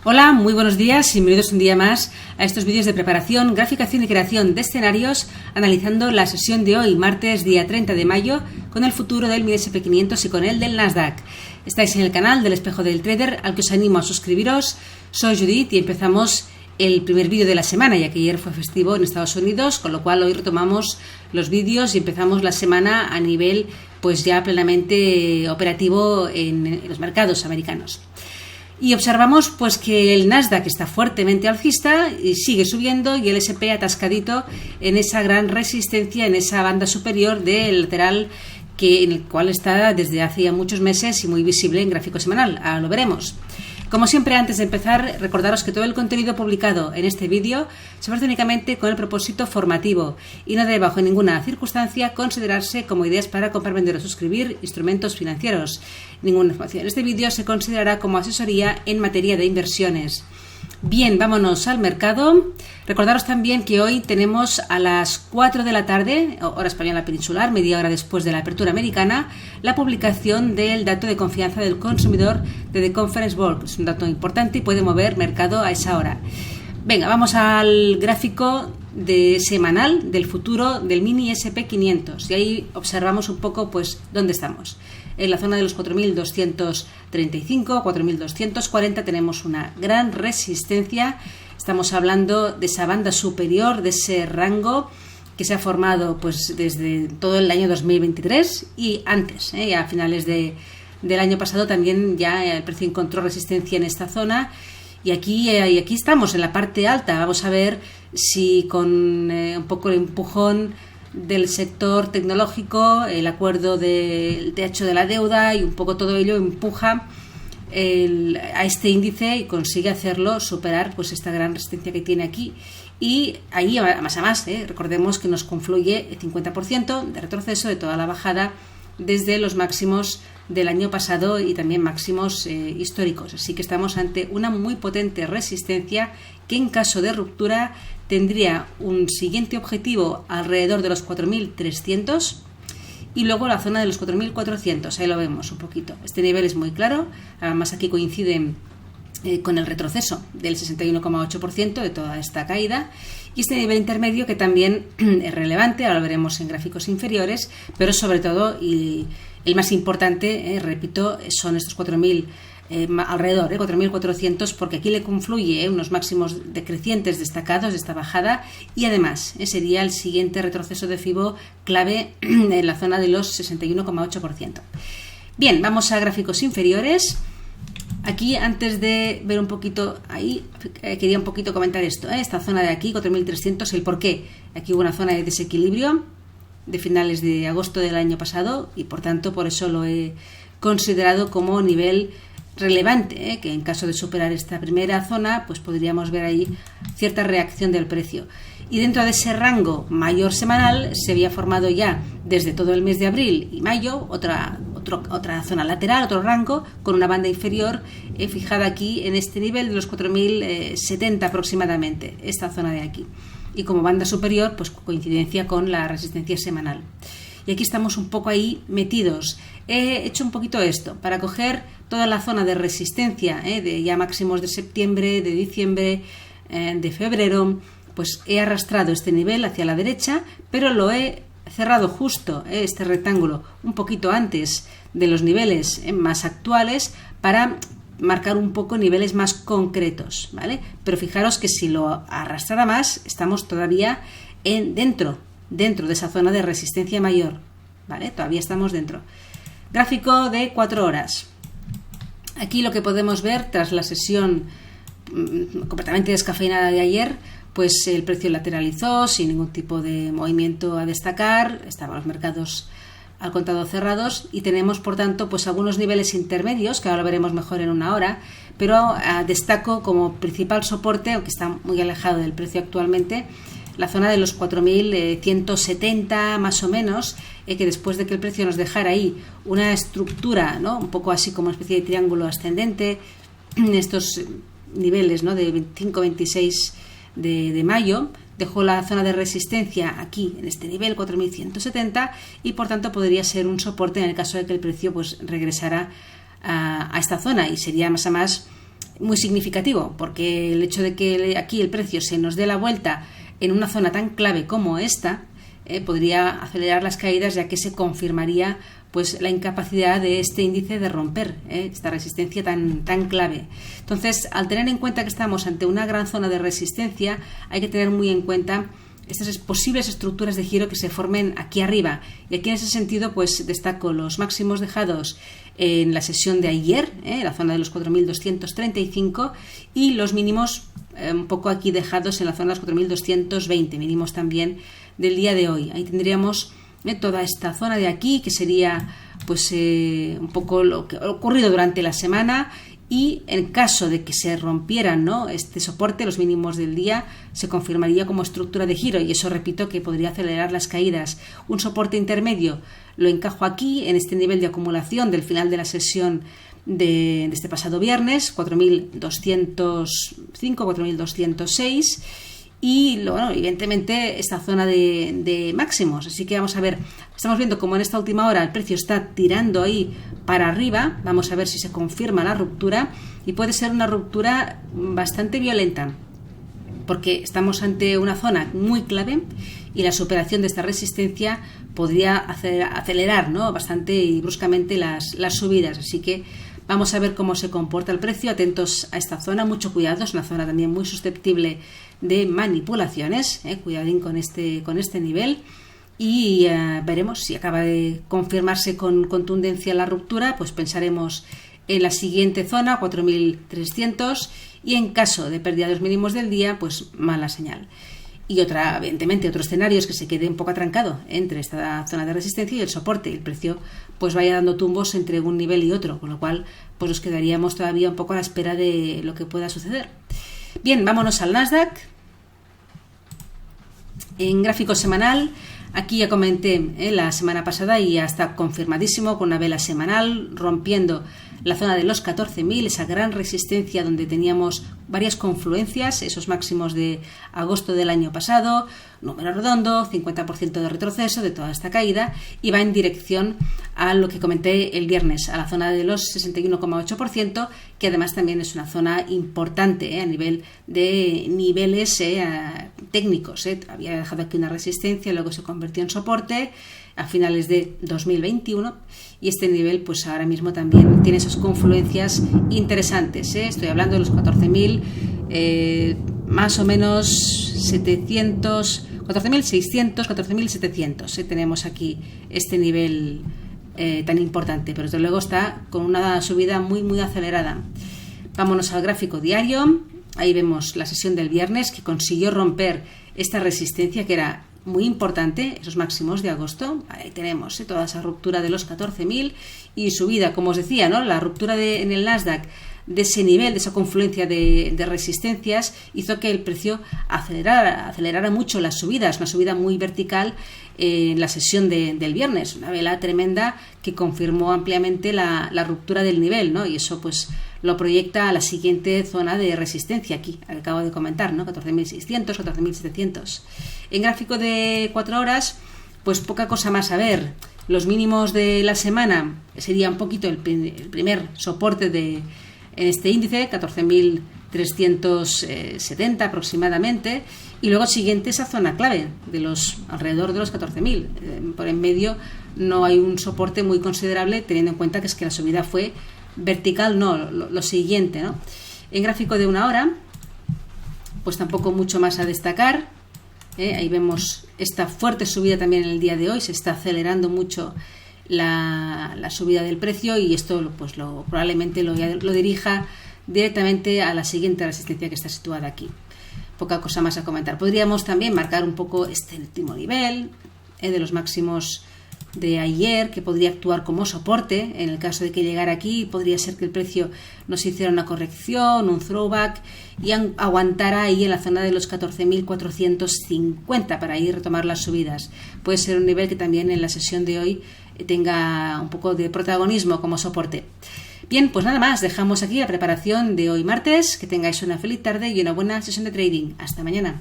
Hola, muy buenos días y bienvenidos un día más a estos vídeos de preparación, graficación y creación de escenarios, analizando la sesión de hoy, martes día 30 de mayo, con el futuro del MIR SP500 y con el del Nasdaq. Estáis en el canal del Espejo del Trader, al que os animo a suscribiros. Soy Judith y empezamos el primer vídeo de la semana, ya que ayer fue festivo en Estados Unidos, con lo cual hoy retomamos los vídeos y empezamos la semana a nivel pues ya plenamente operativo en los mercados americanos. Y observamos pues que el Nasdaq está fuertemente alcista y sigue subiendo, y el SP atascadito en esa gran resistencia, en esa banda superior del lateral en el cual está desde hace ya muchos meses y muy visible en gráfico semanal. Ahora lo veremos. Como siempre, antes de empezar, recordaros que todo el contenido publicado en este vídeo se ofrece únicamente con el propósito formativo y no debe bajo ninguna circunstancia considerarse como ideas para comprar, vender o suscribir instrumentos financieros. Ninguna información en este vídeo se considerará como asesoría en materia de inversiones. Bien, vámonos al mercado. Recordaros también que hoy tenemos a las 4 de la tarde, hora española peninsular, media hora después de la apertura americana, la publicación del dato de confianza del consumidor de The Conference Board. Es un dato importante y puede mover mercado a esa hora. Venga, vamos al gráfico semanal del futuro del mini SP500 y ahí observamos un poco pues dónde estamos. En la zona de los 4.235, 4.240 tenemos una gran resistencia. Estamos hablando de esa banda superior, de ese rango que se ha formado pues desde todo el año 2023 y antes, a finales del año pasado también ya el precio encontró resistencia en esta zona. Y aquí estamos en la parte alta. Vamos a ver si con un poco el empujón del sector tecnológico, el acuerdo del techo de la deuda y un poco todo ello empuja a este índice y consigue hacerlo superar pues esta gran resistencia que tiene aquí. Y ahí más a más, recordemos que nos confluye el 50% de retroceso de toda la bajada desde los máximos del año pasado y también máximos históricos. Así que estamos ante una muy potente resistencia que en caso de ruptura tendría un siguiente objetivo alrededor de los 4.300 y luego la zona de los 4.400. Ahí lo vemos un poquito. Este nivel es muy claro, además aquí coincide con el retroceso del 61,8% de toda esta caída, y este nivel intermedio que también es relevante, ahora lo veremos en gráficos inferiores, pero sobre todo y el más importante, repito, son estos 4.000 alrededor de 4.400, porque aquí le confluye unos máximos decrecientes destacados de esta bajada y además sería el siguiente retroceso de FIBO clave en la zona de los 61,8%. Bien, vamos a gráficos inferiores. Aquí, antes de ver un poquito ahí, quería un poquito comentar esto, esta zona de aquí, 4.300, el por qué. Aquí hubo una zona de desequilibrio de finales de agosto del año pasado y por tanto por eso lo he considerado como nivel relevante, que en caso de superar esta primera zona pues podríamos ver ahí cierta reacción del precio. Y dentro de ese rango mayor semanal se había formado ya desde todo el mes de abril y mayo otra zona lateral, otro rango con una banda inferior fijada aquí en este nivel de los 4.070 aproximadamente, esta zona de aquí, y como banda superior pues coincidencia con la resistencia semanal. Y aquí estamos un poco ahí metidos. He hecho un poquito esto para coger toda la zona de resistencia de ya máximos de septiembre, de diciembre, de febrero. Pues he arrastrado este nivel hacia la derecha, pero lo he cerrado justo, este rectángulo, un poquito antes de los niveles más actuales para marcar un poco niveles más concretos, ¿vale? Pero fijaros que si lo arrastrara más, estamos todavía dentro de esa zona de resistencia mayor, ¿vale? Todavía estamos dentro. Gráfico de 4 horas. Aquí lo que podemos ver tras la sesión completamente descafeinada de ayer, pues el precio lateralizó sin ningún tipo de movimiento a destacar, estaban los mercados al contado cerrados y tenemos por tanto pues algunos niveles intermedios que ahora veremos mejor en una hora, pero destaco como principal soporte, aunque está muy alejado del precio actualmente, la zona de los 4.170 más o menos, que después de que el precio nos dejara ahí una estructura, ¿no?, un poco así como una especie de triángulo ascendente, estos niveles, ¿no?, de 25-26 de mayo, dejó la zona de resistencia aquí en este nivel 4.170 y por tanto podría ser un soporte en el caso de que el precio pues regresara a esta zona, y sería más a más muy significativo, porque el hecho de que aquí el precio se nos dé la vuelta en una zona tan clave como esta podría acelerar las caídas, ya que se confirmaría pues la incapacidad de este índice de romper esta resistencia tan clave. Entonces, al tener en cuenta que estamos ante una gran zona de resistencia, hay que tener muy en cuenta estas posibles estructuras de giro que se formen aquí arriba. Y aquí en ese sentido pues destaco los máximos dejados en la sesión de ayer, la zona de los 4.235, y los mínimos un poco aquí dejados en la zona de los 4.220, mínimos también del día de hoy. Ahí tendríamos toda esta zona de aquí, que sería pues un poco lo que ha ocurrido durante la semana, y en caso de que se rompieran, ¿no?, este soporte, los mínimos del día, se confirmaría como estructura de giro, y eso, repito, que podría acelerar las caídas. Un soporte intermedio lo encajo aquí, en este nivel de acumulación del final de la sesión de este pasado viernes, 4.205, 4.206, y bueno, evidentemente esta zona de máximos. Así que vamos a ver, estamos viendo como en esta última hora el precio está tirando ahí para arriba. Vamos a ver si se confirma la ruptura, y puede ser una ruptura bastante violenta, porque estamos ante una zona muy clave y la superación de esta resistencia podría acelerar, ¿no?, bastante y bruscamente las subidas. Así que vamos a ver cómo se comporta el precio. Atentos a esta zona, mucho cuidado, es una zona también muy susceptible de manipulaciones, cuidadín con este nivel, y veremos si acaba de confirmarse con contundencia la ruptura. Pues pensaremos en la siguiente zona, 4.300, y en caso de pérdida de los mínimos del día, pues mala señal. Y evidentemente otro escenario es que se quede un poco atrancado entre esta zona de resistencia y el soporte, y el precio pues vaya dando tumbos entre un nivel y otro, con lo cual pues nos quedaríamos todavía un poco a la espera de lo que pueda suceder. Bien, vámonos al Nasdaq. En gráfico semanal, aquí ya comenté la semana pasada, y ya está confirmadísimo con una vela semanal rompiendo la zona de los 14.000, esa gran resistencia donde teníamos varias confluencias, esos máximos de agosto del año pasado, número redondo, 50% de retroceso de toda esta caída, y va en dirección a lo que comenté el viernes, a la zona de los 61,8%, que además también es una zona importante a nivel de niveles técnicos. Había dejado aquí una resistencia, luego se convirtió en soporte a finales de 2021, y este nivel pues ahora mismo también tiene esas confluencias interesantes. Estoy hablando de los 14.000, más o menos 700, 14.600, 14.700. Tenemos aquí este nivel tan importante, pero desde luego está con una subida muy acelerada. Vámonos al gráfico diario. Ahí vemos la sesión del viernes, que consiguió romper esta resistencia que era muy importante, esos máximos de agosto. Ahí tenemos toda esa ruptura de los 14.000 y subida, como os decía, ¿no?, la ruptura en el Nasdaq de ese nivel, de esa confluencia de resistencias, hizo que el precio acelerara mucho las subidas, una subida muy vertical en la sesión del viernes, una vela tremenda que confirmó ampliamente la ruptura del nivel, ¿no?, y eso pues lo proyecta a la siguiente zona de resistencia aquí, que acabo de comentar, ¿no?, 14.600, 14.700. En gráfico de 4 horas, pues poca cosa más a ver. Los mínimos de la semana sería un poquito el primer soporte en este índice, 14.370 aproximadamente, y luego siguiente esa zona clave de alrededor de los 14.000. Por en medio no hay un soporte muy considerable, teniendo en cuenta que es que la subida fue vertical, no, lo siguiente, ¿no? En gráfico de 1 hora, pues tampoco mucho más a destacar. Ahí vemos esta fuerte subida también en el día de hoy, se está acelerando mucho la subida del precio, y esto pues probablemente lo dirija directamente a la siguiente resistencia que está situada aquí. Poca cosa más a comentar. Podríamos también marcar un poco este último nivel de los máximos de ayer, que podría actuar como soporte en el caso de que llegara aquí. Podría ser que el precio nos hiciera una corrección, un throwback, y aguantara ahí en la zona de los 14.450 para ahí retomar las subidas. Puede ser un nivel que también en la sesión de hoy tenga un poco de protagonismo como soporte. Bien, pues nada más, dejamos aquí la preparación de hoy martes. Que tengáis una feliz tarde y una buena sesión de trading. Hasta mañana.